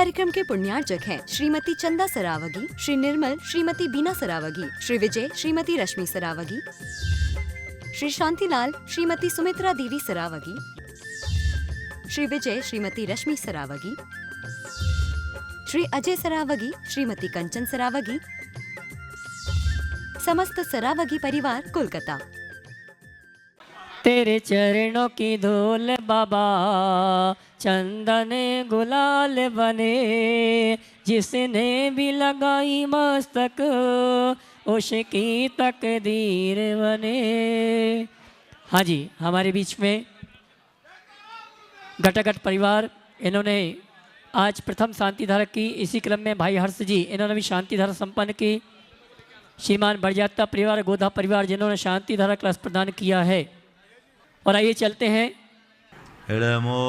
कार्यक्रम के पुण्यार्चक हैं श्रीमती चंदा सरावगी, श्री निर्मल श्रीमती बीना सरावगी, श्री विजय श्रीमती रश्मि सरावगी, श्री शांतिलाल श्रीमती सुमित्रा देवी सरावगी, श्री विजय श्रीमती रश्मि सरावगी, श्री अजय सरावगी श्रीमती कंचन सरावगी, समस्त सरावगी परिवार कोलकाता। तेरे चरणों की धूल बाबा चंदन गुलाल बने, जिसने भी लगाई मस्तक उसकी तकदीर बने। हाँ जी, हमारे बीच में घटाघट परिवार, इन्होंने आज प्रथम शांति धारा की। इसी क्रम में भाई हर्ष जी, इन्होंने भी शांति धारा संपन्न की। श्रीमान बरजात्ता परिवार, गोधा परिवार, जिन्होंने शांति धारा क्लास प्रदान किया है। और आइए चलते हैं। इळमो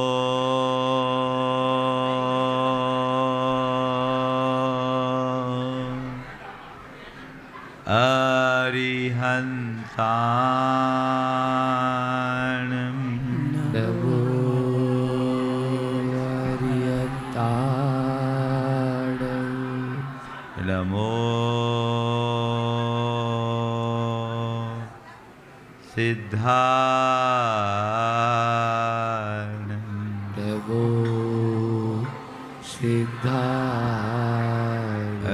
अरिहंताणं नमो अरिहंताणं इळमो सिद्धाणं नमो सिद्धाणं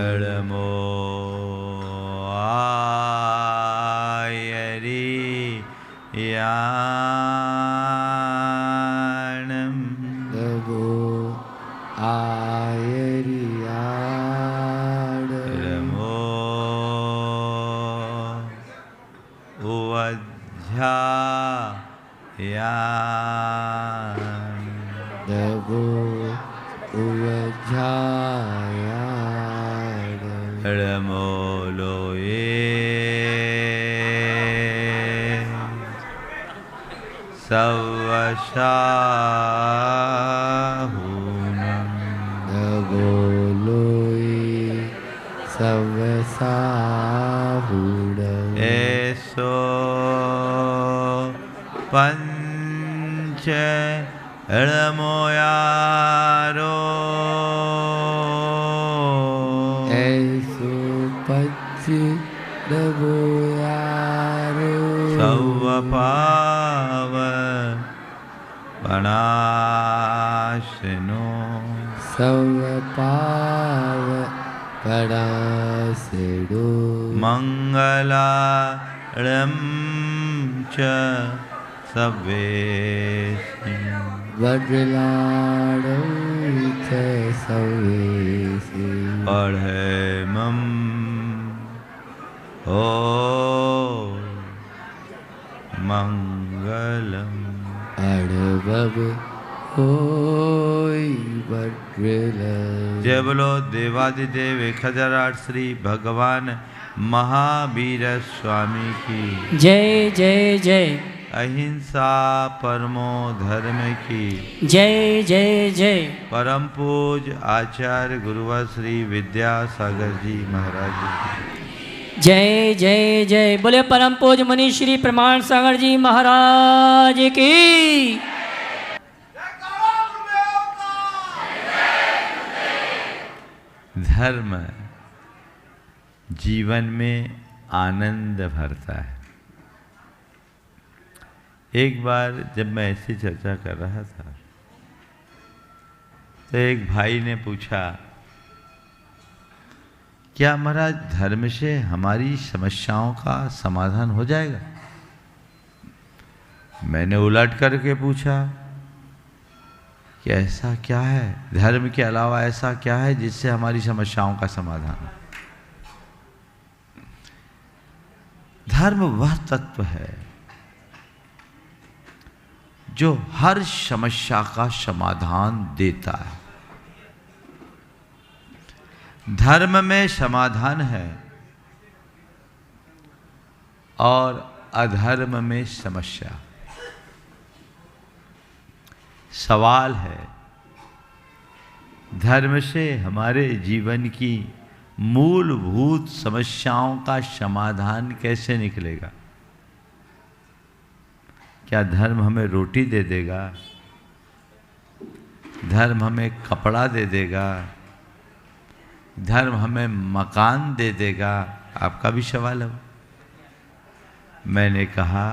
इळमो आयरियाणं नमो आयरियाणं इळमो उवध्यायाणं नमो उवध्यायाणं इळमो लोये सवशाहूनं नमो लोये सवसाहूणं एषो पंच इळमोयारो ऐसो पच्च नमो यारो सवपाव पणाशनो सवपाव परासडो मंगलाळं च सवेशि वज्रलाडं च सवेशि पढ़ेमं ओ मंगलम् अणवव होय वज्रलं। जय बोलो देवादिदेव 1008 श्री भगवान महावीर स्वामी की जय जय जय। अहिंसा परमो धर्म की जय जय जय। परम पूज आचार्य गुरुवर श्री विद्यासागर जी महाराज जी की जय जय जय। बोले परम पूज मुनि श्री प्रमाण सागर जी महाराज की। धर्म जीवन में आनंद भरता है। एक बार जब मैं ऐसी चर्चा कर रहा था तो एक भाई ने पूछा, क्या महाराज धर्म से हमारी समस्याओं का समाधान हो जाएगा? मैंने उलट करके पूछा कि ऐसा क्या है, धर्म के अलावा ऐसा क्या है जिससे हमारी समस्याओं का समाधान हो? धर्म वह तत्व है जो हर समस्या का समाधान देता है। धर्म में समाधान है और अधर्म में समस्या। सवाल है, धर्म से हमारे जीवन की मूलभूत समस्याओं का समाधान कैसे निकलेगा? क्या धर्म हमें रोटी दे देगा? धर्म हमें कपड़ा दे देगा, धर्म हमें मकान दे देगा। आपका भी सवाल है। मैंने कहा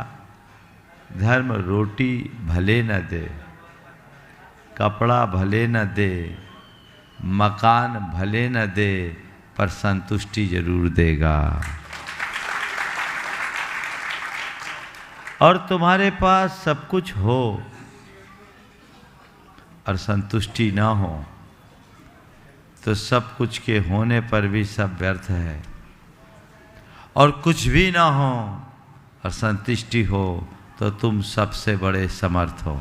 धर्म रोटी भले न दे, कपड़ा भले न दे, मकान भले न दे, पर संतुष्टि जरूर देगा। और तुम्हारे पास सब कुछ हो और संतुष्टि ना हो तो सब कुछ के होने पर भी सब व्यर्थ है। और कुछ भी ना हो और संतुष्टि हो तो तुम सबसे बड़े समर्थ हो।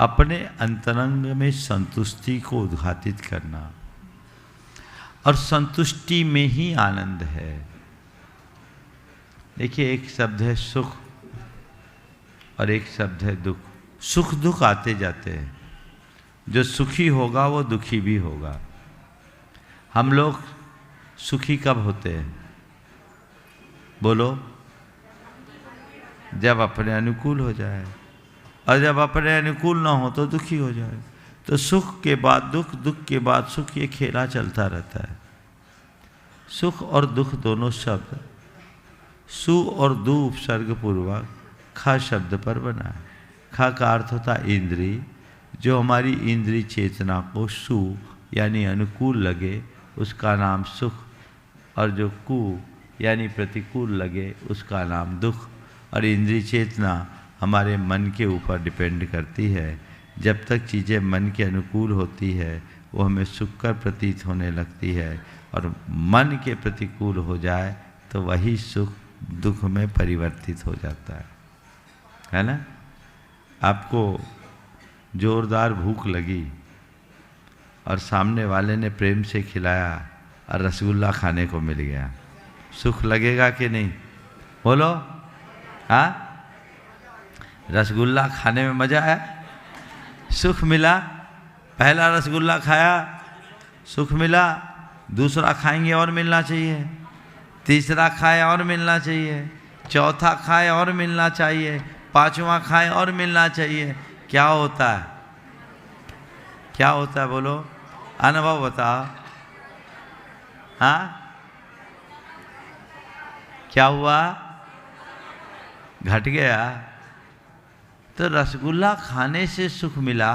अपने अंतरंग में संतुष्टि को उद्घाटित करना, और संतुष्टि में ही आनंद है। देखिए, एक शब्द है सुख और एक शब्द है दुख। सुख दुख आते जाते हैं। जो सुखी होगा वो दुखी भी होगा। हम लोग सुखी कब होते हैं? बोलो, जब अपने अनुकूल हो जाए, और जब अपने अनुकूल ना हो तो दुखी हो जाए। तो सुख के बाद दुख, दुख के बाद सुख, ये खेला चलता रहता है। सुख और दुख दोनों शब्द सु और दु उपसर्ग पूर्वक खा शब्द पर बना है। खा का अर्थ होता है इंद्री। जो हमारी इंद्री चेतना को सु यानी अनुकूल लगे उसका नाम सुख, और जो कु यानी प्रतिकूल लगे उसका नाम दुख। और इंद्री चेतना हमारे मन के ऊपर डिपेंड करती है। जब तक चीज़ें मन के अनुकूल होती है वो हमें सुखकर प्रतीत होने लगती है, और मन के प्रतिकूल हो जाए तो वही सुख दुख में परिवर्तित हो जाता है ना। आपको जोरदार भूख लगी और सामने वाले ने प्रेम से खिलाया और रसगुल्ला खाने को मिल गया, सुख लगेगा कि नहीं? बोलो। हाँ, रसगुल्ला खाने में मज़ा आया, सुख मिला। पहला रसगुल्ला खाया, सुख मिला। दूसरा खाएंगे और मिलना चाहिए, तीसरा खाए और मिलना चाहिए, चौथा खाए और मिलना चाहिए, पांचवा खाए और मिलना चाहिए। क्या होता है? क्या होता है? बोलो, अनुभव बताओ। हाँ, क्या हुआ? घट गया। तो रसगुल्ला खाने से सुख मिला,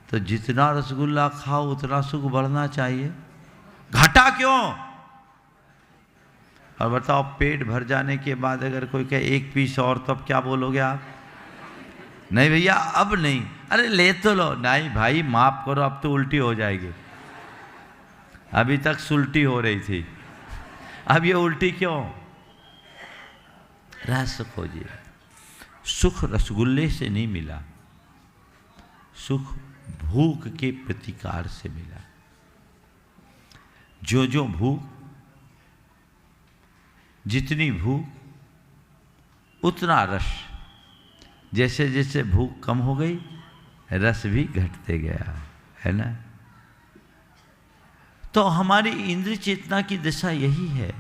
तो जितना रसगुल्ला खाओ उतना सुख बढ़ना चाहिए। घटा क्यों? और बताओ, पेट भर जाने के बाद अगर कोई कहे एक पीस और, तब क्या बोलोगे आप? नहीं भैया अब नहीं। अरे ले तो लो। नहीं भाई माफ करो, अब तो उल्टी हो जाएगी। अभी तक सुलटी हो रही थी, अब ये उल्टी क्यों? रहस्य खोजिए। सुख रसगुल्ले से नहीं मिला, सुख भूख के प्रतिकार से मिला। जो जो भूख, जितनी भूख उतना रस। जैसे जैसे भूख कम हो गई रस भी घटते गया, है ना। तो हमारी इंद्रिय चेतना की दशा यही है।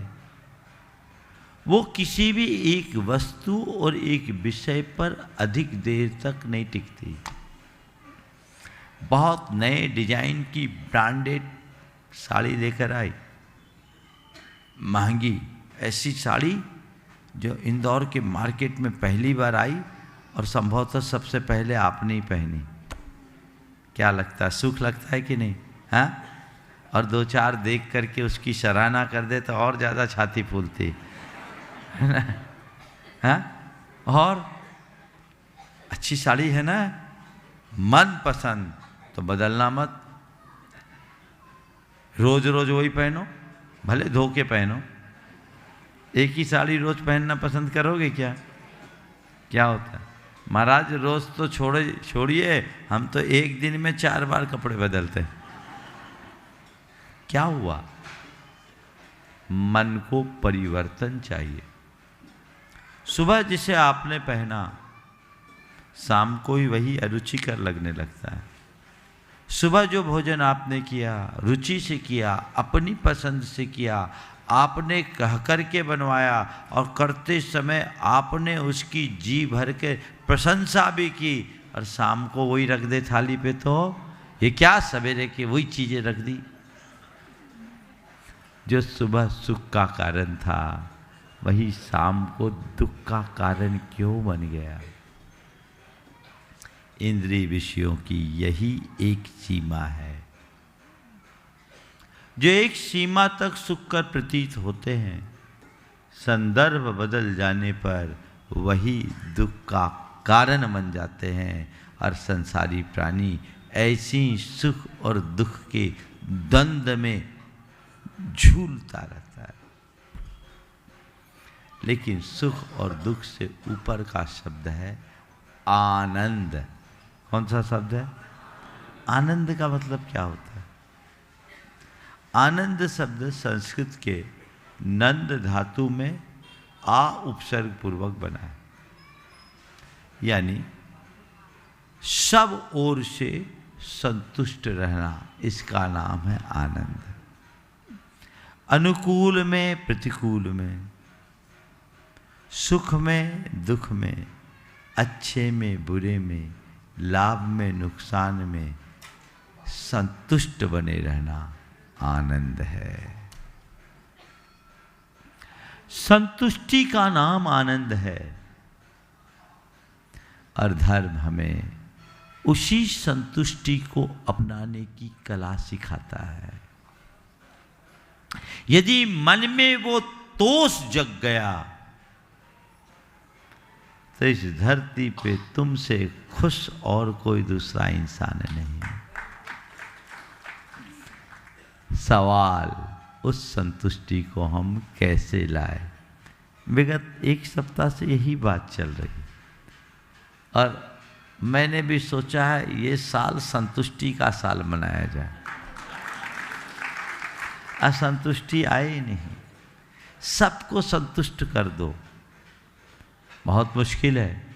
वो किसी भी एक वस्तु और एक विषय पर अधिक देर तक नहीं टिकती। बहुत नए डिजाइन की ब्रांडेड साड़ी लेकर आई, महंगी ऐसी साड़ी जो इंदौर के मार्केट में पहली बार आई और संभवतः सबसे पहले आपने ही पहनी। क्या लगता है? सुख लगता है कि नहीं? हाँ, और दो चार देख करके उसकी सराहना कर दे तो और ज़्यादा छाती फूलती है ना। हाँ, और अच्छी साड़ी है ना, मन पसंद तो बदलना मत। रोज रोज वही पहनो, भले धो के पहनो। एक ही साड़ी रोज पहनना पसंद करोगे क्या? क्या होता है? महाराज रोज तो छोड़िए, हम तो एक दिन में 4 बार कपड़े बदलते हैं। क्या हुआ? मन को परिवर्तन चाहिए। सुबह जिसे आपने पहना शाम को ही वही अरुचिकर लगने लगता है। सुबह जो भोजन आपने किया, रुचि से किया, अपनी पसंद से किया, आपने कह कर के बनवाया और करते समय आपने उसकी जी भर के प्रशंसा भी की और शाम को वही रख दे थाली पे, तो ये क्या सवेरे की वही चीजें रख दी। जो सुबह सुख का कारण था वही शाम को दुख का कारण क्यों बन गया। इंद्रिय विषयों की यही एक सीमा है। जो एक सीमा तक सुख कर प्रतीत होते हैं, संदर्भ बदल जाने पर वही दुख का कारण बन जाते हैं। और संसारी प्राणी ऐसी सुख और दुख के द्वंद्व में झूलता रहता है। लेकिन सुख और दुख से ऊपर का शब्द है आनंद। कौन सा शब्द है? आनंद का मतलब क्या होता है? आनंद शब्द संस्कृत के नंद धातु में आ उपसर्ग पूर्वक बना है, यानी सब ओर से संतुष्ट रहना, इसका नाम है आनंद। अनुकूल में प्रतिकूल में, सुख में दुख में, अच्छे में बुरे में, लाभ में नुकसान में संतुष्ट बने रहना आनंद है। संतुष्टि का नाम आनंद है। और धर्म हमें उसी संतुष्टि को अपनाने की कला सिखाता है। यदि मन में वो तोष जग गया तो इस धरती पे तुमसे खुश और कोई दूसरा इंसान नहीं। सवाल उस संतुष्टि को हम कैसे लाए। विगत एक सप्ताह से यही बात चल रही और मैंने भी सोचा है ये साल संतुष्टि का साल मनाया जाए। असंतुष्टि आए ही नहीं, सबको संतुष्ट कर दो। बहुत मुश्किल है,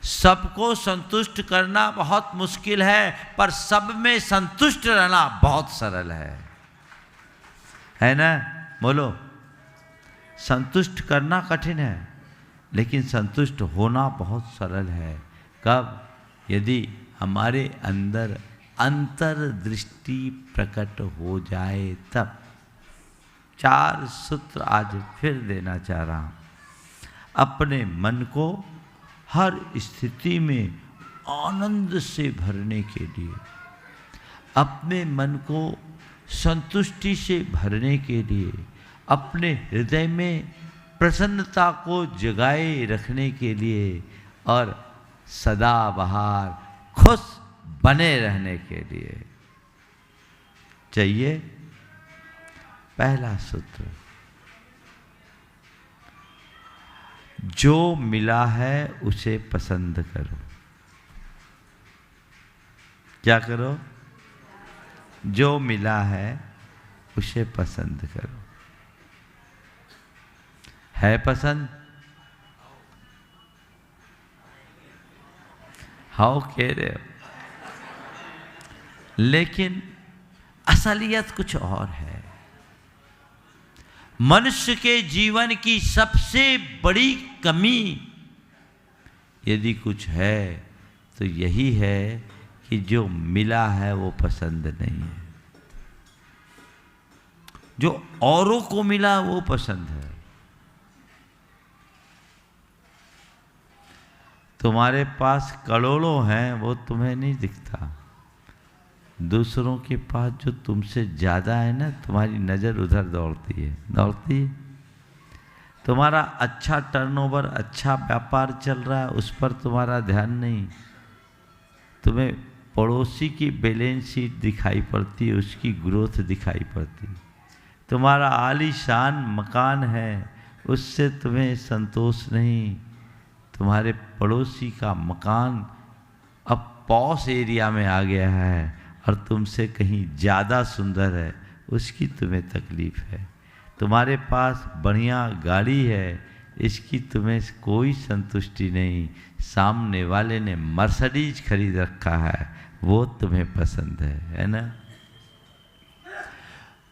सबको संतुष्ट करना बहुत मुश्किल है, पर सब में संतुष्ट रहना बहुत सरल है ना? बोलो, संतुष्ट करना कठिन है लेकिन संतुष्ट होना बहुत सरल है। कब? यदि हमारे अंदर अंतर्दृष्टि प्रकट हो जाए तब। 4 सूत्र आज फिर देना चाह रहा हूं। अपने मन को हर स्थिति में आनंद से भरने के लिए, अपने मन को संतुष्टि से भरने के लिए, अपने हृदय में प्रसन्नता को जगाए रखने के लिए और सदा बहार खुश बने रहने के लिए चाहिए पहला सूत्र, जो मिला है उसे पसंद करो। क्या करो? जो मिला है उसे पसंद करो। है पसंद? हाउ कह रहे हो? लेकिन असलियत कुछ और है। मनुष्य के जीवन की सबसे बड़ी कमी यदि कुछ है तो यही है कि जो मिला है वो पसंद नहीं है। जो औरों को मिला वो पसंद है। तुम्हारे पास करोड़ों हैं वो तुम्हें नहीं दिखता, दूसरों के पास जो तुमसे ज़्यादा है ना, तुम्हारी नज़र उधर दौड़ती है। तुम्हारा अच्छा टर्नओवर, अच्छा व्यापार चल रहा है, उस पर तुम्हारा ध्यान नहीं। तुम्हें पड़ोसी की बैलेंस शीट दिखाई पड़ती है, उसकी ग्रोथ दिखाई पड़ती। तुम्हारा आलीशान मकान है, उससे तुम्हें संतोष नहीं। तुम्हारे पड़ोसी का मकान अब पॉश एरिया में आ गया है और तुमसे कहीं ज़्यादा सुंदर है, उसकी तुम्हें तकलीफ़ है। तुम्हारे पास बढ़िया गाड़ी है, इसकी तुम्हें कोई संतुष्टि नहीं। सामने वाले ने मर्सिडीज खरीद रखा है, वो तुम्हें पसंद है ना?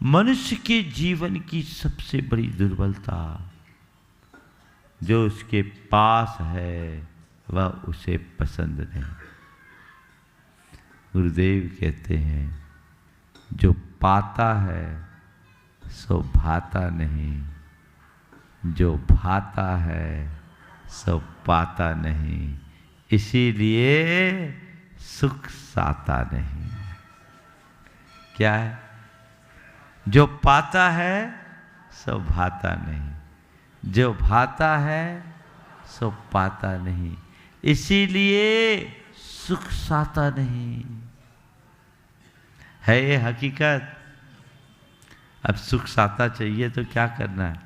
मनुष्य के जीवन की सबसे बड़ी दुर्बलता जो उसके पास है वह उसे पसंद नहीं। गुरुदेव कहते हैं जो पाता है सो भाता नहीं, जो भाता है सो पाता नहीं, इसीलिए सुख साता नहीं। क्या है? जो पाता है सो भाता नहीं, जो भाता है सो पाता नहीं, इसीलिए सुख साता नहीं। है ये हकीकत। अब सुख साता चाहिए तो क्या करना है?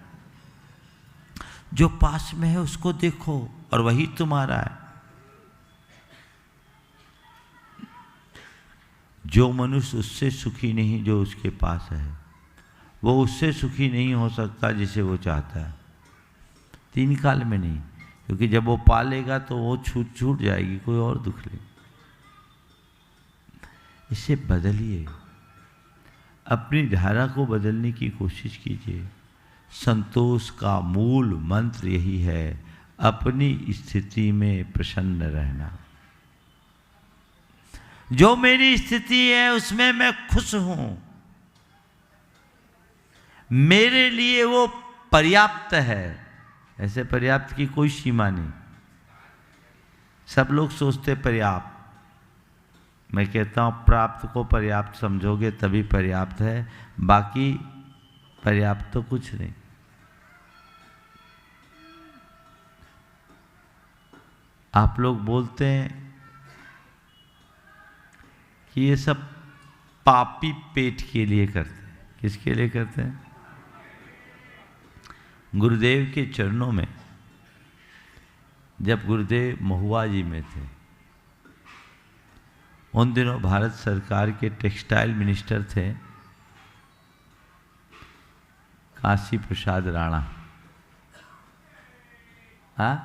जो पास में है उसको देखो और वही तुम्हारा है। जो मनुष्य उससे सुखी नहीं जो उसके पास है, वो उससे सुखी नहीं हो सकता जिसे वो चाहता है। तीन काल में नहीं, क्योंकि जब वो पालेगा तो वो छूट जाएगी, कोई और दुख ले। इसे बदलिए, अपनी धारा को बदलने की कोशिश कीजिए। संतोष का मूल मंत्र यही है, अपनी स्थिति में प्रसन्न रहना। जो मेरी स्थिति है उसमें मैं खुश हूं, मेरे लिए वो पर्याप्त है। ऐसे पर्याप्त की कोई सीमा नहीं। सब लोग सोचते पर्याप्त, मैं कहता हूं प्राप्त को पर्याप्त समझोगे तभी पर्याप्त है, बाकी पर्याप्त तो कुछ नहीं। आप लोग बोलते हैं कि ये सब पापी पेट के लिए करते हैं। किसके लिए करते हैं? गुरुदेव के चरणों में, जब गुरुदेव महुआ जी में थे, उन दिनों भारत सरकार के टेक्सटाइल मिनिस्टर थे काशी प्रसाद राणा। हाँ,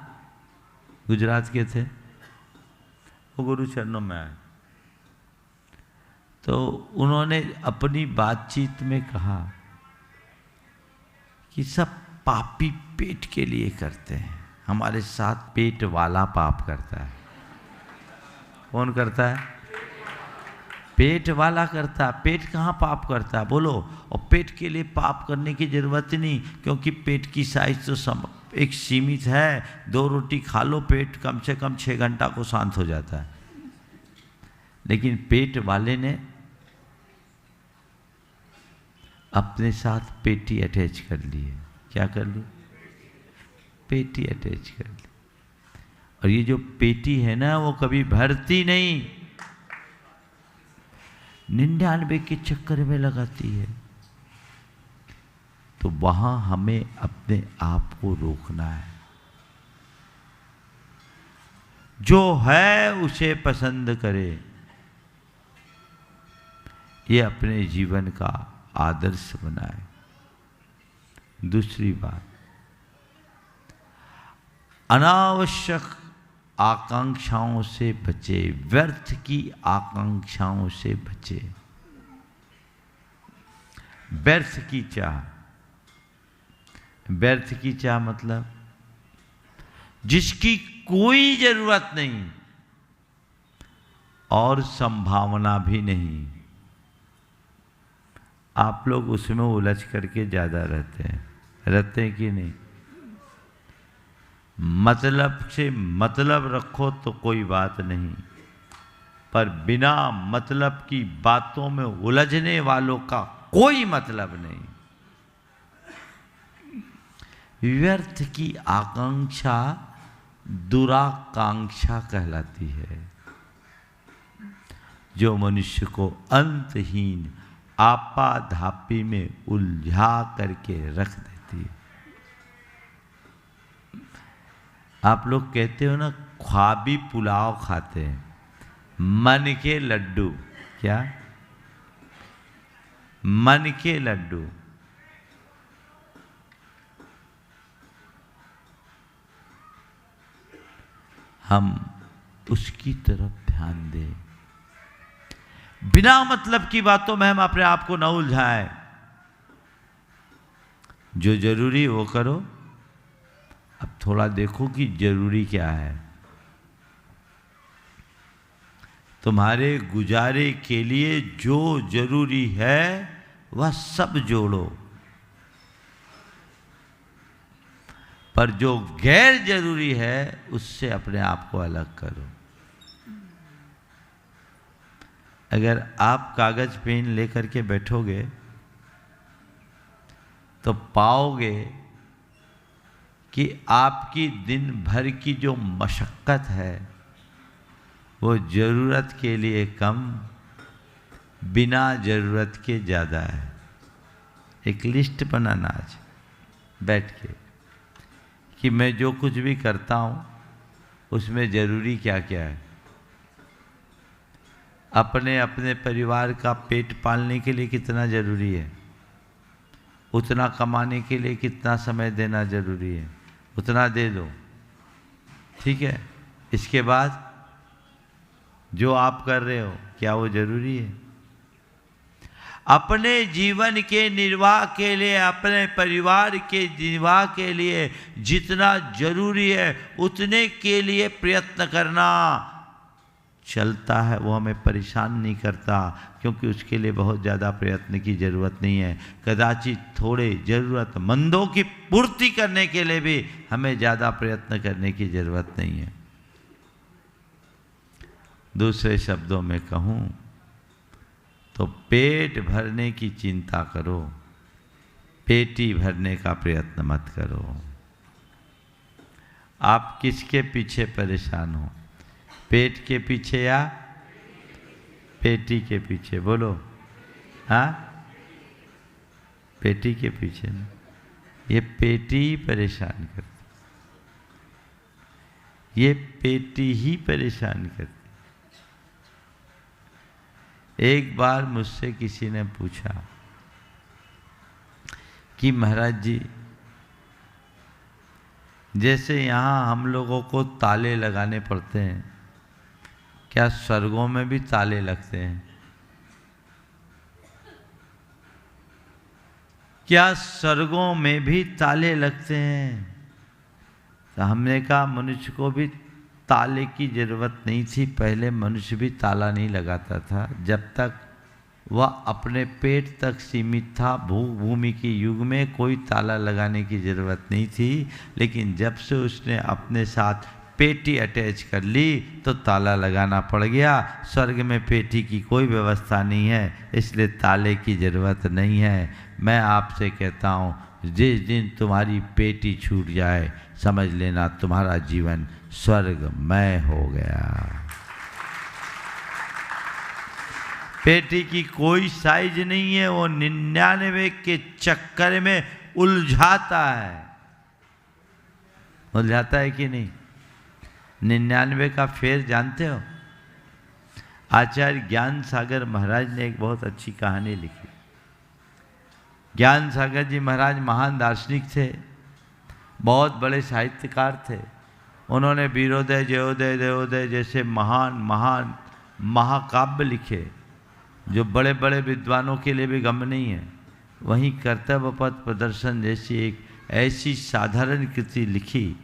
गुजरात के थे। वो गुरु चरणों में आए तो उन्होंने अपनी बातचीत में कहा कि सब पापी पेट के लिए करते हैं। हमारे साथ पेट वाला पाप करता है। कौन करता है? पेट वाला करता है। पेट कहाँ पाप करता है बोलो? और पेट के लिए पाप करने की जरूरत नहीं, क्योंकि पेट की साइज तो एक सीमित है। 2 रोटी खा लो, पेट कम से कम 6 घंटा को शांत हो जाता है। लेकिन पेट वाले ने अपने साथ पेटी अटैच कर ली है। क्या कर ली? पेटी अटैच कर ली। और ये जो पेटी है ना, वो कभी भरती नहीं, 99 के चक्कर में लगाती है। तो वहां हमें अपने आप को रोकना है। जो है उसे पसंद करे, ये अपने जीवन का आदर्श बनाए। दूसरी बात, अनावश्यक आकांक्षाओं से बचे, व्यर्थ की आकांक्षाओं से बचे। व्यर्थ की चाह, व्यर्थ की चाह मतलब जिसकी कोई जरूरत नहीं और संभावना भी नहीं। आप लोग उसमें उलझ करके ज्यादा रहते हैं कि नहीं? मतलब से मतलब रखो तो कोई बात नहीं, पर बिना मतलब की बातों में उलझने वालों का कोई मतलब नहीं। व्यर्थ की आकांक्षा दुराकांक्षा कहलाती है, जो मनुष्य को अंतहीन आपाधापी में उलझा करके रख देती है। आप लोग कहते हो ना, ख्वाबी पुलाव खाते हैं, मन के लड्डू। क्या? मन के लड्डू। हम उसकी तरफ ध्यान दें। बिना मतलब की बातों में हम अपने आप को न उलझाएं। जो जरूरी वो करो। अब थोड़ा देखो कि जरूरी क्या है। तुम्हारे गुजारे के लिए जो जरूरी है वह सब जोड़ो, पर जो गैर जरूरी है उससे अपने आप को अलग करो। अगर आप कागज पेन लेकर के बैठोगे तो पाओगे कि आपकी दिन भर की जो मशक्क़त है वो ज़रूरत के लिए कम, बिना ज़रूरत के ज़्यादा है। एक लिस्ट बनाना आज बैठ के कि मैं जो कुछ भी करता हूँ उसमें ज़रूरी क्या क्या है। अपने अपने परिवार का पेट पालने के लिए कितना ज़रूरी है, उतना कमाने के लिए कितना समय देना ज़रूरी है, उतना दे दो, ठीक है। इसके बाद जो आप कर रहे हो क्या वो ज़रूरी है? अपने जीवन के निर्वाह के लिए, अपने परिवार के निर्वाह के लिए जितना जरूरी है उतने के लिए प्रयत्न करना चलता है, वो हमें परेशान नहीं करता, क्योंकि उसके लिए बहुत ज़्यादा प्रयत्न की ज़रूरत नहीं है। कदाचित थोड़े ज़रूरतमंदों की पूर्ति करने के लिए भी हमें ज़्यादा प्रयत्न करने की ज़रूरत नहीं है। दूसरे शब्दों में कहूँ तो पेट भरने की चिंता करो, पेटी भरने का प्रयत्न मत करो। आप किसके पीछे परेशान हो, पेट के पीछे या पेटी के पीछे? बोलो। हाँ, पेटी के पीछे ना, ये पेटी ही परेशान करती, ये पेटी ही परेशान करती। एक बार मुझसे किसी ने पूछा कि महाराज जी, जैसे यहाँ हम लोगों को ताले लगाने पड़ते हैं, क्या स्वर्गों में भी ताले लगते हैं? क्या स्वर्गों में भी ताले लगते हैं? तो हमने कहा मनुष्य को भी ताले की जरूरत नहीं थी। पहले मनुष्य भी ताला नहीं लगाता था, जब तक वह अपने पेट तक सीमित था। भूमि के युग में कोई ताला लगाने की जरूरत नहीं थी, लेकिन जब से उसने अपने साथ पेटी अटैच कर ली तो ताला लगाना पड़ गया। स्वर्ग में पेटी की कोई व्यवस्था नहीं है, इसलिए ताले की जरूरत नहीं है। मैं आपसे कहता हूँ, जिस दिन तुम्हारी पेटी छूट जाए समझ लेना तुम्हारा जीवन स्वर्गमय हो गया। पेटी की कोई साइज नहीं है, वो 99 के चक्कर में उलझाता है। उलझाता है कि नहीं? 99 का फेर जानते हो? आचार्य ज्ञान सागर महाराज ने एक बहुत अच्छी कहानी लिखी। ज्ञान सागर जी महाराज महान दार्शनिक थे, बहुत बड़े साहित्यकार थे। उन्होंने वीरोदय, जयोदय, देवोदय जैसे महान महान महाकाव्य लिखे, जो बड़े बड़े विद्वानों के लिए भी गम नहीं है। वहीं कर्तव्य पथ प्रदर्शन जैसी एक ऐसी साधारण कृति लिखी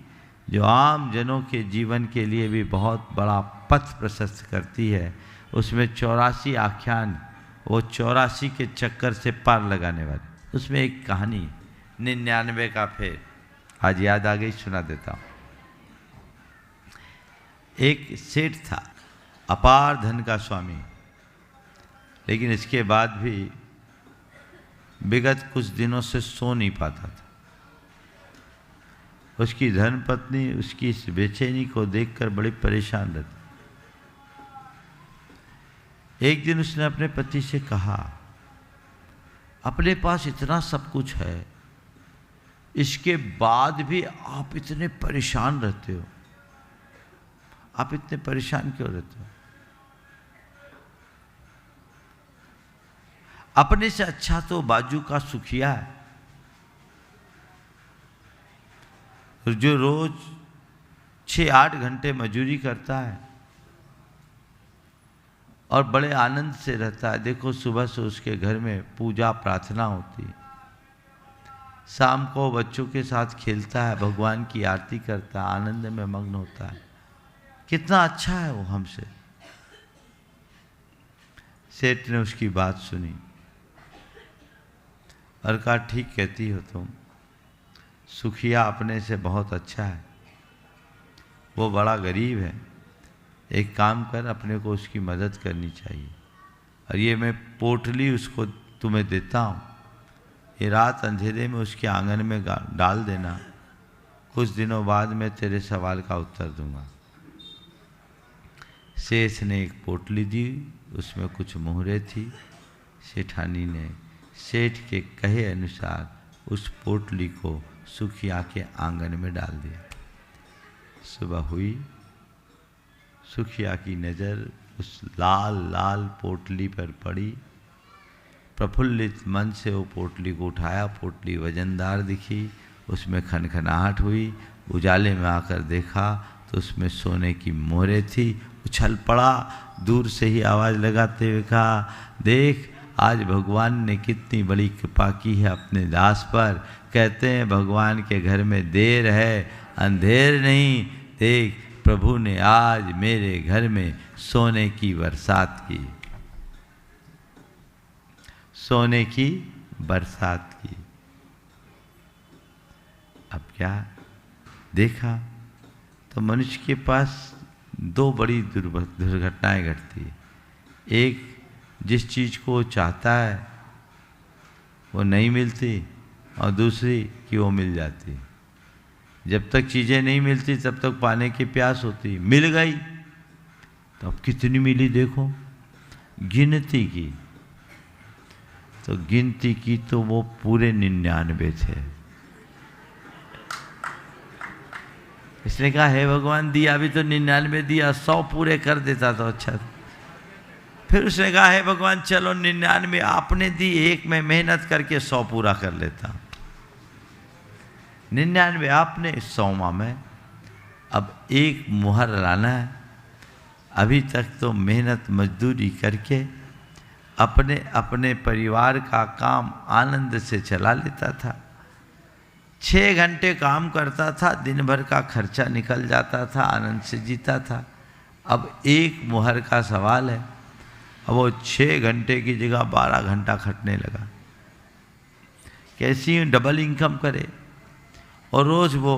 जो आम जनों के जीवन के लिए भी बहुत बड़ा पथ प्रशस्त करती है। उसमें 84 आख्यान, वो 84 के चक्कर से पार लगाने वाले। उसमें एक कहानी 99 का फेर आज याद आ गई, सुना देता हूँ। एक सेठ था, अपार धन का स्वामी, लेकिन इसके बाद भी विगत कुछ दिनों से सो नहीं पाता था। उसकी धर्मपत्नी उसकी इस बेचैनी को देखकर बड़ी परेशान रहती। एक दिन उसने अपने पति से कहा, अपने पास इतना सब कुछ है, इसके बाद भी आप इतने परेशान रहते हो, आप इतने परेशान क्यों रहते हो? अपने से अच्छा तो बाजू का सुखिया है, जो रोज 6-8 घंटे मजदूरी करता है और बड़े आनंद से रहता है। देखो, सुबह से उसके घर में पूजा प्रार्थना होती है, शाम को बच्चों के साथ खेलता है, भगवान की आरती करता है, आनंद में मग्न होता है। कितना अच्छा है वो हमसे। सेठ ने उसकी बात सुनी और कहा ठीक कहती हो तुम, सुखिया अपने से बहुत अच्छा है, वो बड़ा गरीब है, एक काम कर अपने को उसकी मदद करनी चाहिए, और ये मैं पोटली उसको तुम्हें देता हूँ, ये रात अंधेरे में उसके आंगन में डाल देना, कुछ दिनों बाद मैं तेरे सवाल का उत्तर दूंगा। सेठ ने एक पोटली दी, उसमें कुछ मोहरे थी। सेठानी ने सेठ के कहे अनुसार उस पोटली को सुखिया के आंगन में डाल दिया। सुबह हुई, सुखिया की नज़र उस लाल लाल पोटली पर पड़ी। प्रफुल्लित मन से वो पोटली को उठाया, पोटली वजनदार दिखी, उसमें खनखनाहट हुई। उजाले में आकर देखा तो उसमें सोने की मोहरे थी। उछल पड़ा, दूर से ही आवाज़ लगाते हुए कहा, देख आज भगवान ने कितनी बड़ी कृपा की है अपने दास पर। कहते हैं भगवान के घर में देर है अंधेर नहीं। देख प्रभु ने आज मेरे घर में सोने की बरसात की, सोने की बरसात की। अब क्या देखा तो मनुष्य के पास दो बड़ी दुर्घटनाएं घटती है। एक, जिस चीज़ को वो चाहता है वो नहीं मिलती, और दूसरी कि वो मिल जाती। जब तक चीज़ें नहीं मिलती तब तक पाने की प्यास होती। मिल गई तो अब कितनी मिली देखो, गिनती की तो गिनती की तो वो पूरे 99 थे। इसने कहा हे भगवान दिया भी तो 99 दिया, 100 पूरे कर देता तो अच्छा। फिर उसने कहा हे भगवान चलो 99 आपने दी, एक में मेहनत करके 100 पूरा कर लेता। 99 आपने, 100वां में। अब एक मुहर लाना है। अभी तक तो मेहनत मजदूरी करके अपने अपने परिवार का काम आनंद से चला लेता था। 6 घंटे काम करता था, दिन भर का खर्चा निकल जाता था, आनंद से जीता था। अब एक मुहर का सवाल है, अब वो 6 घंटे की जगह 12 घंटा खटने लगा। कैसी डबल इनकम करे, और रोज़ वो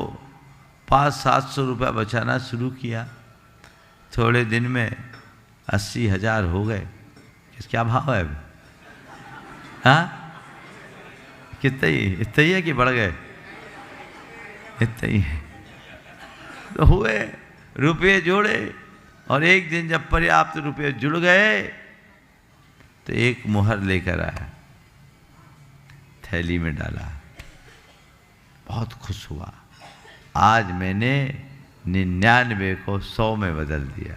500-700 रुपया बचाना शुरू किया। थोड़े दिन में 80,000 हो गए। क्या भाव है अभी? हाँ कितना ही, इतना ही है कि बढ़ गए? इतना ही है। तो हुए, रुपये जोड़े, और एक दिन जब पर्याप्त रुपये जुड़ गए तो एक मुहर लेकर आया, थैली में डाला। बहुत खुश हुआ, आज मैंने 99 को 100 में बदल दिया।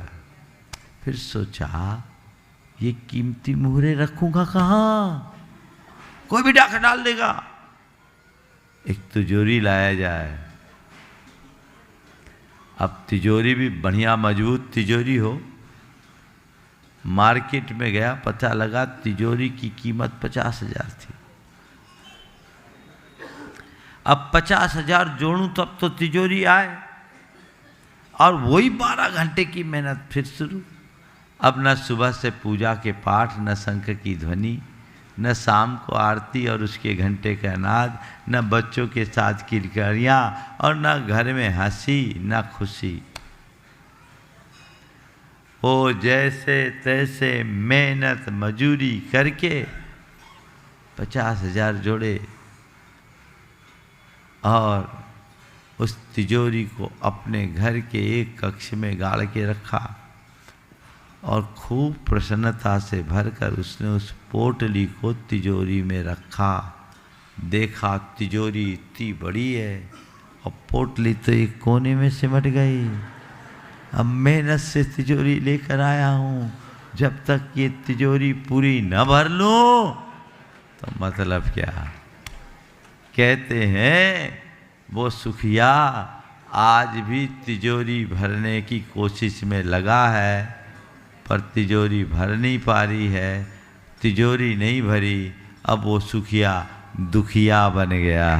फिर सोचा ये कीमती मुहरे रखूंगा कहाँ, कोई भी डाक डाल देगा। एक तिजोरी लाया जाए। अब तिजोरी भी बढ़िया मजबूत तिजोरी हो। मार्केट में गया, पता लगा तिजोरी की कीमत 50,000 थी। अब 50,000 जोड़ूं तब तो तिजोरी आए, और वही 12 घंटे की मेहनत फिर शुरू। अब न सुबह से पूजा के पाठ, न शंख की ध्वनि, न शाम को आरती और उसके घंटे का नाद, न बच्चों के साथ किरकिरियाँ, और न घर में हंसी न खुशी। वो जैसे तैसे मेहनत मजूरी करके 50,000 जोड़े, और उस तिजोरी को अपने घर के एक कक्ष में गाड़ के रखा, और खूब प्रसन्नता से भरकर उसने उस पोटली को तिजोरी में रखा। देखा तिजोरी इतनी बड़ी है और पोटली तो एक कोने में सिमट गई। अब मेहनत से तिजोरी लेकर आया हूँ, जब तक ये तिजोरी पूरी न भर लूँ तो मतलब क्या। कहते हैं वो सुखिया आज भी तिजोरी भरने की कोशिश में लगा है, पर तिजोरी भर नहीं पा रही है। तिजोरी नहीं भरी, अब वो सुखिया दुखिया बन गया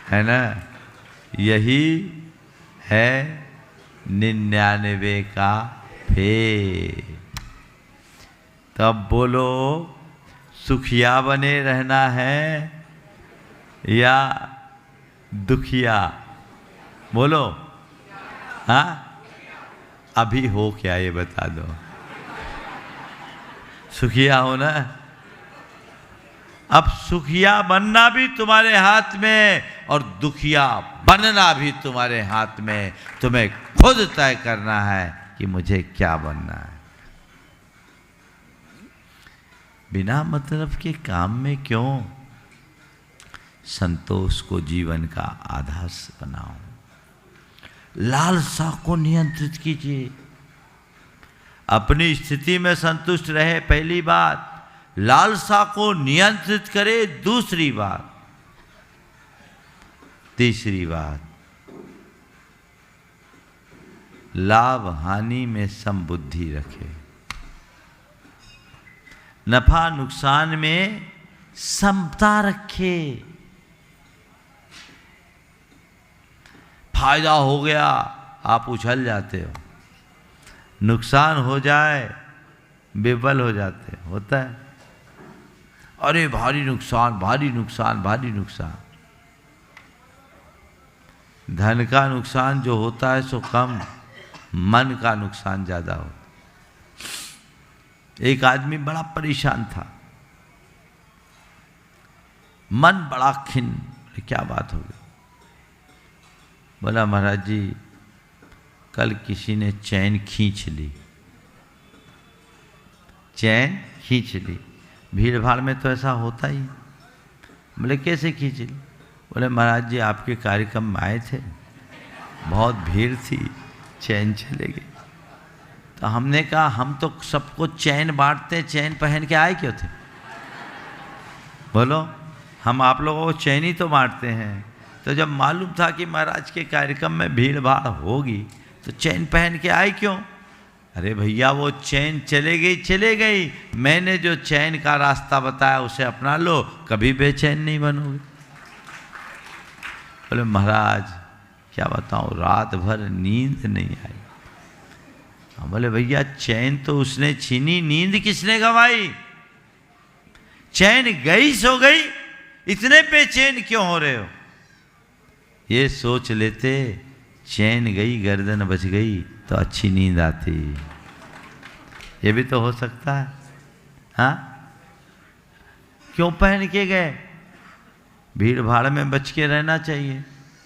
है ना। यही है 99 का फे। तब बोलो सुखिया बने रहना है या दुखिया? बोलो हाँ, अभी हो क्या ये बता दो। सुखिया हो ना? अब सुखिया बनना भी तुम्हारे हाथ में और दुखिया बनना भी तुम्हारे हाथ में। तुम्हें खुद तय करना है कि मुझे क्या बनना है। बिना मतलब के काम में क्यों संतोष को जीवन का आधार बनाओ। लालसा को नियंत्रित कीजिए। अपनी स्थिति में संतुष्ट रहे, पहली बात। लालसा को नियंत्रित करे, दूसरी बात। तीसरी बात, लाभ हानि में समबुद्धि रखे। नफा नुकसान में समता रखे। फायदा हो गया आप उछल जाते हो, नुकसान हो जाए विफल हो जाते हो। होता है, अरे भारी नुकसान, भारी नुकसान, भारी नुकसान। धन का नुकसान जो होता है सो कम, मन का नुकसान ज्यादा होता। एक आदमी बड़ा परेशान था, मन बड़ा खिन्न। क्या बात हो गई? बोला महाराज जी कल किसी ने चैन खींच ली। चैन खींच ली। भीड़ भाड़ में तो ऐसा होता ही। बोले कैसे खींच ली? बोले महाराज जी आपके कार्यक्रम में आए थे, बहुत भीड़ थी, चैन चले गई। तो हमने कहा हम तो सबको चैन बांटते, चैन पहन के आए क्यों थे? बोलो, हम आप लोगों को चैन ही तो बांटते हैं। तो जब मालूम था कि महाराज के कार्यक्रम में भीड़ भाड़ होगी तो चैन पहन के आए क्यों? अरे भैया वो चैन चले गई, चले गई। मैंने जो चैन का रास्ता बताया उसे अपना लो, कभी बेचैन नहीं बनोगे। बोले महाराज क्या बताऊं, रात भर नींद नहीं आई। बोले भैया चैन तो उसने छीनी, नींद किसने गंवाई? चैन गई सो गई, इतने बेचैन क्यों हो रहे हो? ये सोच लेते चैन गई गर्दन बच गई तो अच्छी नींद आती। ये भी तो हो सकता है। हाँ, क्यों पहन के गए? भीड़ भाड़ में बच के रहना चाहिए।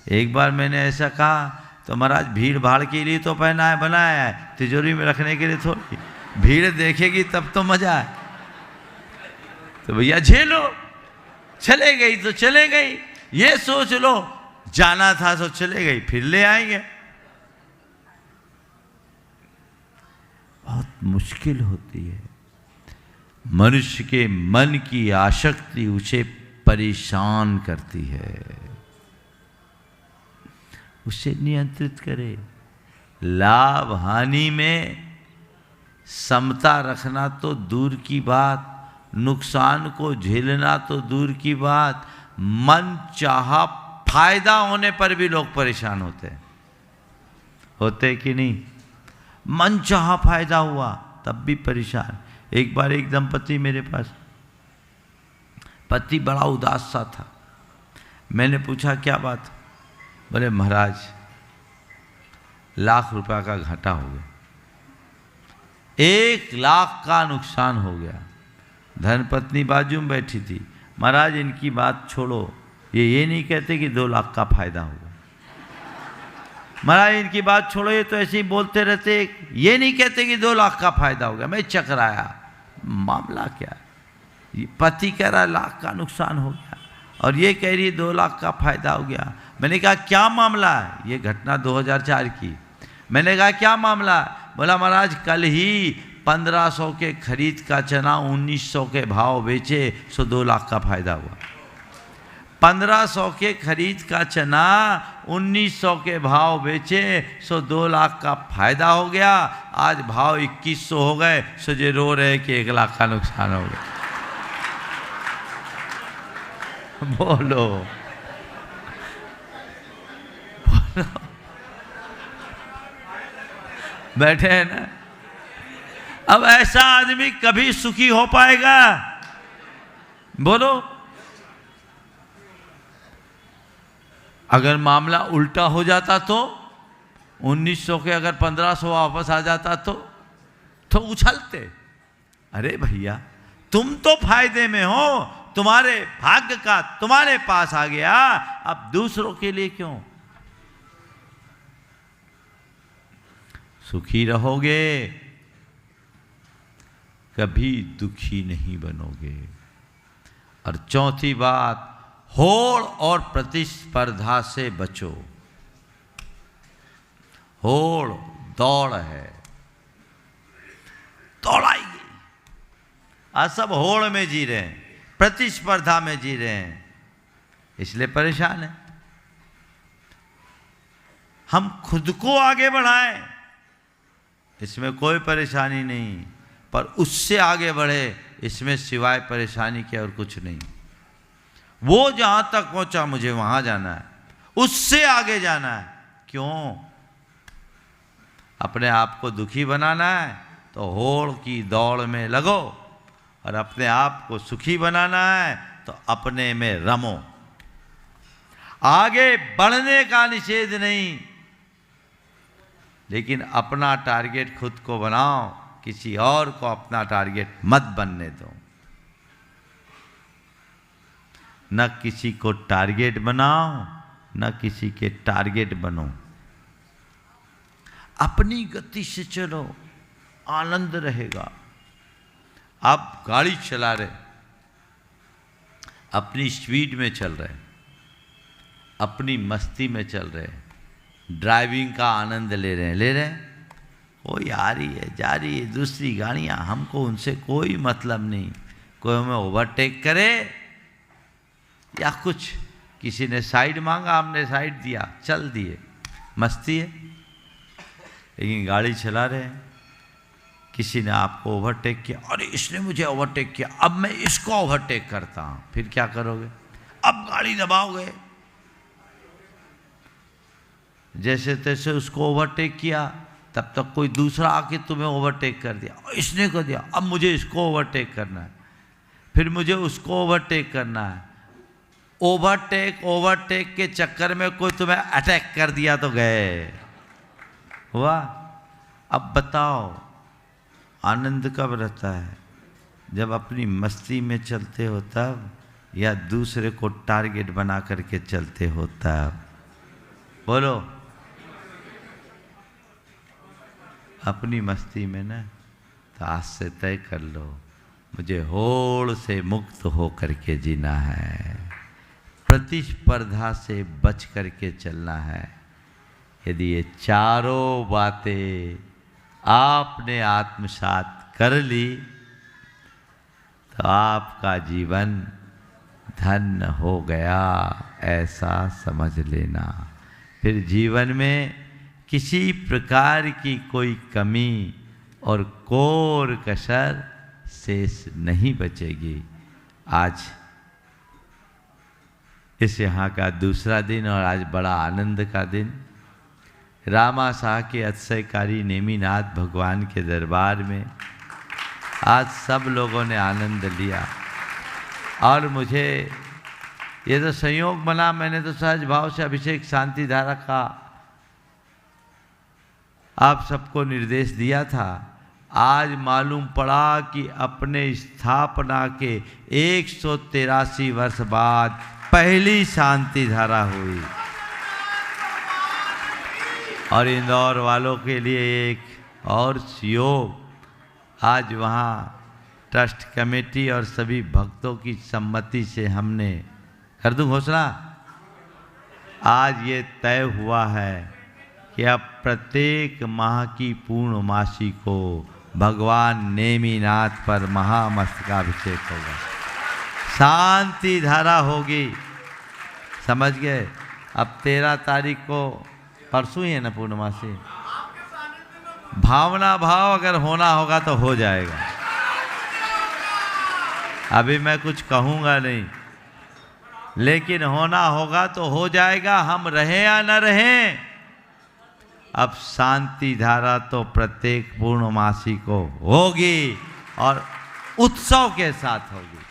एक बार मैंने ऐसा कहा तो महाराज भीड़ भाड़ के लिए तो पहना है, बनाया है, तिजोरी में रखने के लिए थोड़ी। भीड़ देखेगी तब तो मजा है। तो भैया झेलो, चले गई तो चले गई। ये सोच लो जाना था तो चले गई, फिर ले आएंगे। बहुत मुश्किल होती है। मनुष्य के मन की आसक्ति उसे परेशान करती है। उसे नियंत्रित करे। लाभ हानि में समता रखना तो दूर की बात, नुकसान को झेलना तो दूर की बात, मन चाहा फायदा होने पर भी लोग परेशान होते हैं। होते कि नहीं? मन चाहा फायदा हुआ तब भी परेशान। एक बार एक दंपति मेरे पास, पति बड़ा उदास सा था। मैंने पूछा क्या बात? बोले महाराज लाख रुपया का घाटा हो गया, 1 लाख का नुकसान हो गया। धर्मपत्नी बाजू में बैठी थी। महाराज इनकी बात छोड़ो, ये नहीं कहते कि 2 लाख का फायदा होगा। महाराज इनकी बात छोड़ो, ये तो ऐसे ही बोलते रहते, ये नहीं कहते कि 2 लाख का फायदा होगा। मैं चकराया, मामला क्या है? पति कह रहा है लाख का नुकसान हो गया और ये कह रही है 2 लाख का फायदा हो गया। मैंने कहा क्या मामला है? ये घटना 2004 की। मैंने कहा क्या मामला है? बोला महाराज कल ही 1500 के खरीद का चना 1900 के भाव बेचे, सो 2 लाख का फायदा हुआ। 1500 के खरीद का चना 1900 के भाव बेचे, सो 2 लाख का फायदा हो गया। आज भाव 2100 हो गए, सो जे रो रहे कि 1 लाख का नुकसान हो गया। बोलो, बैठे हैं ना, अब ऐसा आदमी कभी सुखी हो पाएगा? बोलो। अगर मामला उल्टा हो जाता तो 1900 के अगर 1500 वापस आ जाता तो उछलते। अरे भैया तुम तो फायदे में हो, तुम्हारे भाग्य का तुम्हारे पास आ गया, अब दूसरों के लिए क्यों? सुखी रहोगे, कभी दुखी नहीं बनोगे। और चौथी बात, होड़ और प्रतिस्पर्धा से बचो। होड़ दौड़ है, दौड़ाएगी। आज सब होड़ में जी रहे हैं, प्रतिस्पर्धा में जी रहे हैं, इसलिए परेशान है। हम खुद को आगे बढ़ाएं, इसमें कोई परेशानी नहीं, पर उससे आगे बढ़े इसमें सिवाय परेशानी के और कुछ नहीं। वो जहां तक पहुंचा मुझे वहां जाना है, उससे आगे जाना है। क्यों? अपने आप को दुखी बनाना है तो होड़ की दौड़ में लगो, और अपने आप को सुखी बनाना है तो अपने में रमो। आगे बढ़ने का निषेध नहीं, लेकिन अपना टारगेट खुद को बनाओ, किसी और को अपना टारगेट मत बनने दो। न किसी को टारगेट बनाओ, न किसी के टारगेट बनो। अपनी गति से चलो, आनंद रहेगा। आप गाड़ी चला रहे, अपनी स्पीड में चल रहे, अपनी मस्ती में चल रहे, ड्राइविंग का आनंद ले रहे हैं। कोई आ रही है, जा रही है, दूसरी गाड़ियां, हमको उनसे कोई मतलब नहीं। कोई हमें ओवरटेक करे या कुछ, किसी ने साइड मांगा, हमने साइड दिया, चल दिए, मस्ती है। लेकिन गाड़ी चला रहे हैं, किसी ने आपको ओवरटेक किया, अरे इसने मुझे ओवरटेक किया, अब मैं इसको ओवरटेक करता हूं। फिर क्या करोगे? अब गाड़ी दबाओगे, जैसे तैसे उसको ओवरटेक किया, तब तक कोई दूसरा आके तुम्हें ओवरटेक कर दिया, इसने कर दिया, अब मुझे इसको ओवरटेक करना है, फिर मुझे उसको ओवरटेक करना है। ओवरटेक के चक्कर में कोई तुम्हें अटैक कर दिया तो गए। हुआ? अब बताओ आनंद कब रहता है? जब अपनी मस्ती में चलते हो तब, या दूसरे को टारगेट बना करके चलते हो तब? बोलो। अपनी मस्ती में ना, तो आज से तय कर लो, मुझे होड़ से मुक्त हो करके जीना है, प्रतिस्पर्धा से बच करके चलना है। यदि ये चारों बातें आपने आत्मसात कर ली तो आपका जीवन धन्य हो गया, ऐसा समझ लेना। फिर जीवन में किसी प्रकार की कोई कमी और कोर कसर शेष नहीं बचेगी। आज इस यहाँ का दूसरा दिन, और आज बड़ा आनंद का दिन। रामा शाह के अतिशयकारी नेमिनाथ भगवान के दरबार में आज सब लोगों ने आनंद लिया, और मुझे ये तो संयोग बना, मैंने तो सहज भाव से अभिषेक शांति धारा का आप सबको निर्देश दिया था। आज मालूम पड़ा कि अपने स्थापना के 183 वर्ष बाद पहली शांति धारा हुई, और इंदौर वालों के लिए एक और योग, आज वहाँ ट्रस्ट कमेटी और सभी भक्तों की सम्मति से हमने, कर दूं घोषणा, आज ये तय हुआ है कि अब प्रत्येक माह की पूर्णमासी को भगवान नेमिनाथ पर महामस्तकाभिषेक होगा, शांति धारा होगी। समझ गए? अब 13 तारीख को, परसों ही है ना पूर्णमासी, भावना भाव अगर होना होगा तो हो जाएगा। अभी मैं कुछ कहूँगा नहीं, लेकिन होना होगा तो हो जाएगा। हम रहें या न रहें, अब शांति धारा तो प्रत्येक पूर्णमासी को होगी और उत्सव के साथ होगी।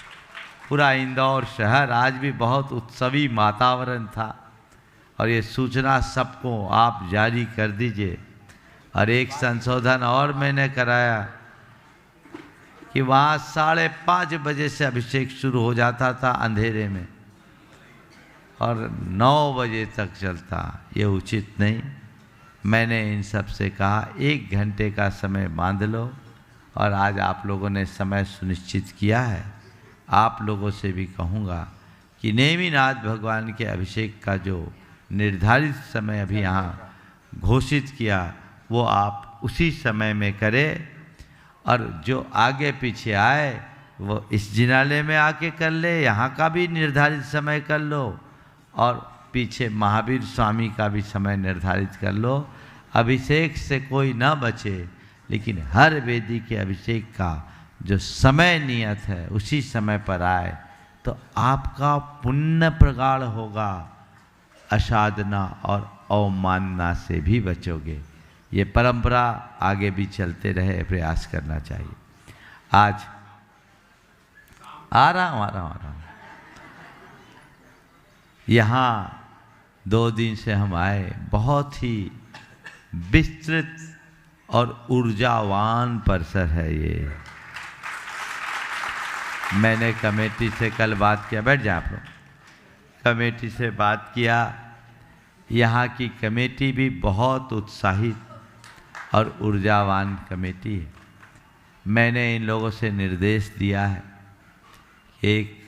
पूरा इंदौर शहर आज भी बहुत उत्सवी वातावरण था और ये सूचना सबको आप जारी कर दीजिए। और एक संशोधन और मैंने कराया कि वहाँ 5:30 बजे से अभिषेक शुरू हो जाता था अंधेरे में और 9 बजे तक चलता। ये उचित नहीं। मैंने इन सब से कहा 1 घंटे का समय बांध लो और आज आप लोगों ने समय सुनिश्चित किया है। आप लोगों से भी कहूँगा कि नेमिनाथ भगवान के अभिषेक का जो निर्धारित समय अभी यहाँ घोषित किया वो आप उसी समय में करें और जो आगे पीछे आए वो इस जिनालय में आके कर ले, यहाँ का भी निर्धारित समय कर लो और पीछे महावीर स्वामी का भी समय निर्धारित कर लो। अभिषेक से कोई ना बचे, लेकिन हर वेदी के अभिषेक का जो समय नियत है उसी समय पर आए तो आपका पुण्य प्रगाढ़ होगा, असाधना और अवमानना से भी बचोगे। ये परंपरा आगे भी चलते रहे, प्रयास करना चाहिए। आज आ रहा हूँ यहाँ 2 दिन से हम आए, बहुत ही विस्तृत और ऊर्जावान परिसर है ये। मैंने कमेटी से कल बात किया, बैठ जाए आप लोग, कमेटी से बात किया। यहाँ की कमेटी भी बहुत उत्साहित और ऊर्जावान कमेटी है। मैंने इन लोगों से निर्देश दिया है कि एक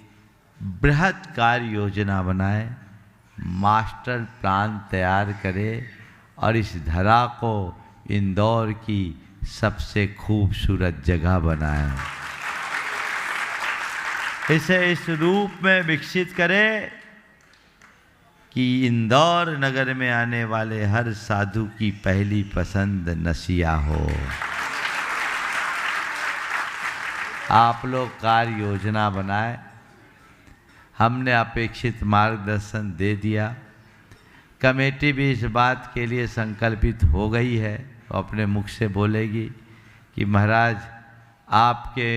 बृहद कार्य योजना बनाए, मास्टर प्लान तैयार करे और इस धरा को इंदौर की सबसे खूबसूरत जगह बनाए। इसे इस रूप में विकसित करे कि इंदौर नगर में आने वाले हर साधु की पहली पसंद नसिया हो। आप लोग कार्य योजना बनाए, हमने अपेक्षित मार्गदर्शन दे दिया। कमेटी भी इस बात के लिए संकल्पित हो गई है, अपने मुख से बोलेगी कि महाराज आपके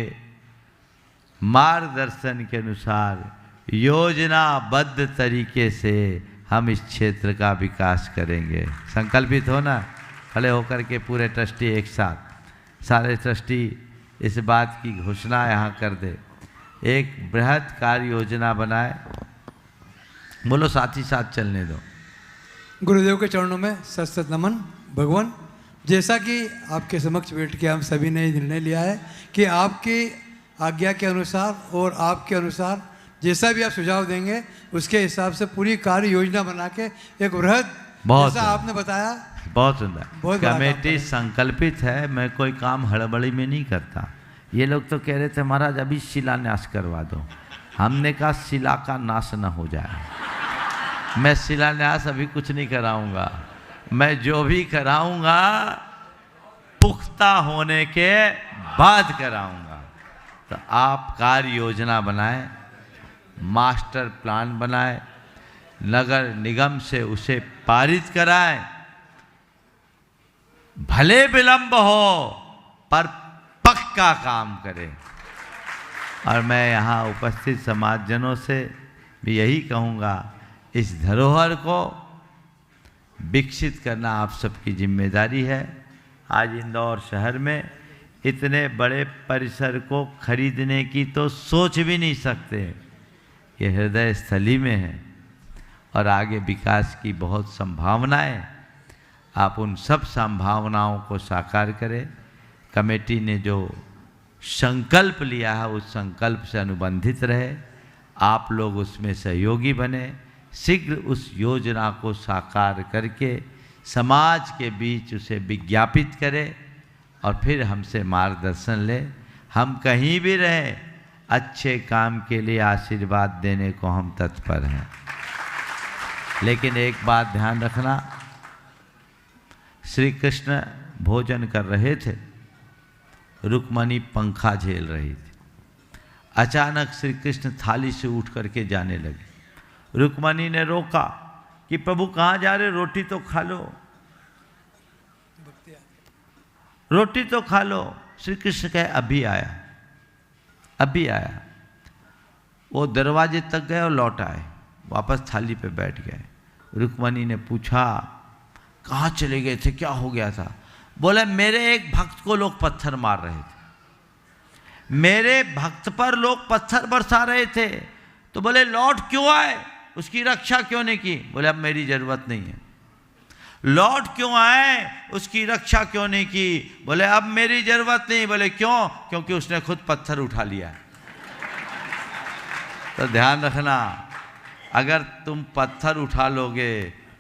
मार्गदर्शन के अनुसार योजनाबद्ध तरीके से हम इस क्षेत्र का विकास करेंगे। संकल्पित हो ना, खड़े होकर के पूरे ट्रस्टी एक साथ, सारे ट्रस्टी इस बात की घोषणा यहाँ कर दे। एक बृहद कार्य योजना बनाए, बोलो साथ ही साथ चलने दो। गुरुदेव के चरणों में सत नमन। भगवान, जैसा कि आपके समक्ष बैठ के हम सभी ने निर्णय लिया है कि आपकी आज्ञा के अनुसार और आपके अनुसार जैसा भी आप सुझाव देंगे उसके हिसाब से पूरी कार्य योजना बना के एक बृहद, जैसा आपने बताया, बहुत सुंदर कमेटी संकल्पित है। मैं कोई काम हड़बड़ी में नहीं करता। ये लोग तो कह रहे थे महाराज अभी शिलान्यास करवा दो, हमने कहा शिला का नाश न हो जाए। मैं शिलान्यास अभी कुछ नहीं कराऊंगा, मैं जो भी कराऊंगा पुख्ता होने के बाद कराऊंगा। तो आप कार्य योजना बनाएं, मास्टर प्लान बनाएं, नगर निगम से उसे पारित कराएं, भले विलंब हो पर पक्का काम करें। और मैं यहाँ उपस्थित समाजजनों से भी यही कहूँगा, इस धरोहर को विकसित करना आप सबकी जिम्मेदारी है। आज इंदौर शहर में इतने बड़े परिसर को खरीदने की तो सोच भी नहीं सकते। ये हृदय स्थली में है और आगे विकास की बहुत संभावनाएं। आप उन सब संभावनाओं को साकार करें। कमेटी ने जो संकल्प लिया है उस संकल्प से अनुबंधित रहे, आप लोग उसमें सहयोगी बने, शीघ्र उस योजना को साकार करके समाज के बीच उसे विज्ञापित करें और फिर हमसे मार्गदर्शन लें। हम कहीं भी रहें, अच्छे काम के लिए आशीर्वाद देने को हम तत्पर हैं। लेकिन एक बात ध्यान रखना, श्री कृष्ण भोजन कर रहे थे, रुक्मणी पंखा झेल रही थी। अचानक श्री कृष्ण थाली से उठ करके जाने लगे। रुक्मणी ने रोका कि प्रभु कहाँ जा रहे, रोटी तो खा लो। रोटी तो खा लो। श्री कृष्ण कहे अभी आया, अभी आया। वो दरवाजे तक गए और लौट आए, वापस थाली पे बैठ गए। रुक्मणी ने पूछा कहाँ चले गए थे, क्या हो गया था? बोले मेरे एक भक्त को लोग पत्थर मार रहे थे, मेरे भक्त पर लोग पत्थर बरसा रहे थे। तो बोले लौट क्यों आए, उसकी रक्षा क्यों नहीं की? बोले अब मेरी जरूरत नहीं है। लौट क्यों आए, उसकी रक्षा क्यों नहीं की? बोले अब मेरी जरूरत नहीं। बोले क्यों? क्योंकि उसने खुद पत्थर उठा लिया। तो ध्यान रखना, अगर तुम पत्थर उठा लोगे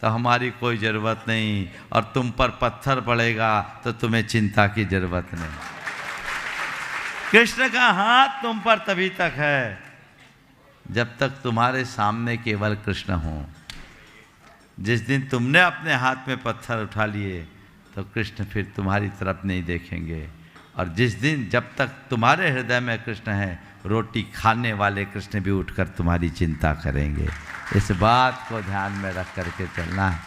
तो हमारी कोई ज़रूरत नहीं, और तुम पर पत्थर पड़ेगा तो तुम्हें चिंता की ज़रूरत नहीं। कृष्ण का हाथ तुम पर तभी तक है जब तक तुम्हारे सामने केवल कृष्ण हो। जिस दिन तुमने अपने हाथ में पत्थर उठा लिए तो कृष्ण फिर तुम्हारी तरफ नहीं देखेंगे। और जिस दिन जब तक तुम्हारे हृदय में कृष्ण है, रोटी खाने वाले कृष्ण भी उठकर तुम्हारी चिंता करेंगे। इस बात को ध्यान में रख करके चलना है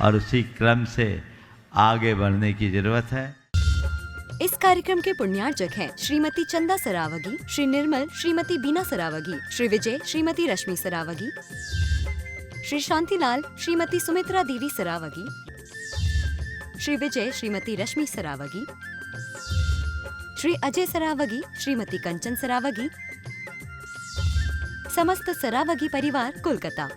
और उसी क्रम से आगे बढ़ने की जरूरत है। इस कार्यक्रम के पुण्यार्चक हैं श्रीमती चंदा सरावगी, श्री निर्मल श्रीमती बीना सरावगी, श्री विजय श्रीमती रश्मि सरावगी, श्री शांतिलाल श्रीमती सुमित्रा देवी सरावगी, श्री विजय श्रीमती रश्मि सरावगी, श्री अजय सरावगी श्रीमती कंचन सरावगी, समस्त सरावगी परिवार कोलकाता।